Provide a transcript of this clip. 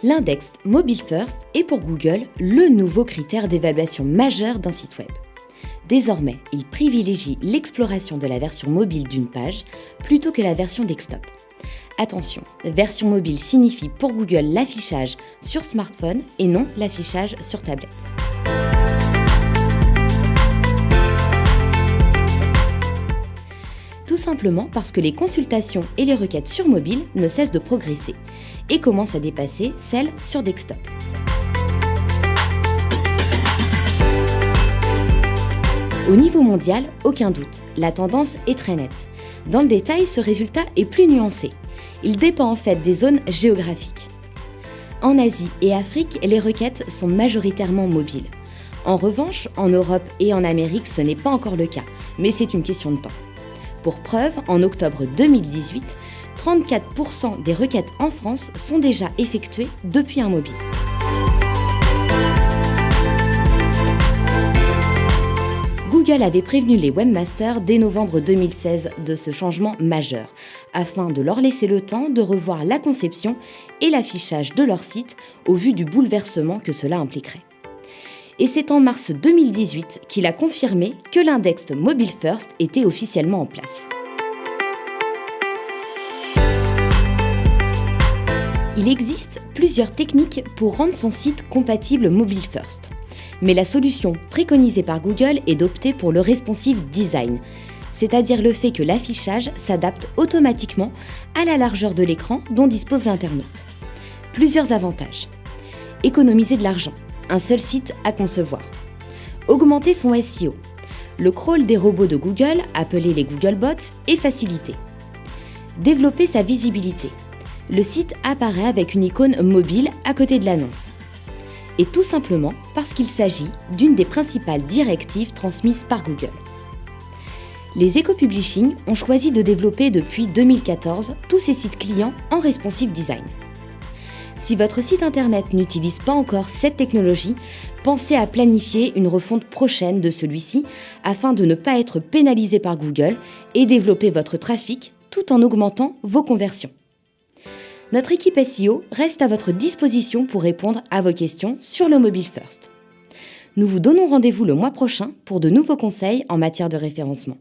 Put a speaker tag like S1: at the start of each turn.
S1: L'index Mobile First est pour Google le nouveau critère d'évaluation majeur d'un site web. Désormais, il privilégie l'exploration de la version mobile d'une page plutôt que la version desktop. Attention, version mobile signifie pour Google l'affichage sur smartphone et non l'affichage sur tablette. Tout simplement parce que les consultations et les requêtes sur mobile ne cessent de progresser et commencent à dépasser celles sur desktop. Au niveau mondial, aucun doute, la tendance est très nette. Dans le détail, ce résultat est plus nuancé. Il dépend en fait des zones géographiques. En Asie et Afrique, les requêtes sont majoritairement mobiles. En revanche, en Europe et en Amérique, ce n'est pas encore le cas, mais c'est une question de temps. Pour preuve, en octobre 2018, 34% des requêtes en France sont déjà effectuées depuis un mobile. Google avait prévenu les webmasters dès novembre 2016 de ce changement majeur, afin de leur laisser le temps de revoir la conception et l'affichage de leur site au vu du bouleversement que cela impliquerait. Et c'est en mars 2018 qu'il a confirmé que l'index Mobile First était officiellement en place. Il existe plusieurs techniques pour rendre son site compatible Mobile First. Mais la solution préconisée par Google est d'opter pour le responsive design, c'est-à-dire le fait que l'affichage s'adapte automatiquement à la largeur de l'écran dont dispose l'internaute. Plusieurs avantages. Économiser de l'argent. Un seul site à concevoir. Augmenter son SEO. Le crawl des robots de Google, appelés les Googlebots, est facilité. Développer sa visibilité. Le site apparaît avec une icône mobile à côté de l'annonce. Et tout simplement parce qu'il s'agit d'une des principales directives transmises par Google. Les éco-publishing ont choisi de développer depuis 2014 tous ces sites clients en responsive design. Si votre site internet n'utilise pas encore cette technologie, pensez à planifier une refonte prochaine de celui-ci afin de ne pas être pénalisé par Google et développer votre trafic tout en augmentant vos conversions. Notre équipe SEO reste à votre disposition pour répondre à vos questions sur le Mobile First. Nous vous donnons rendez-vous le mois prochain pour de nouveaux conseils en matière de référencement.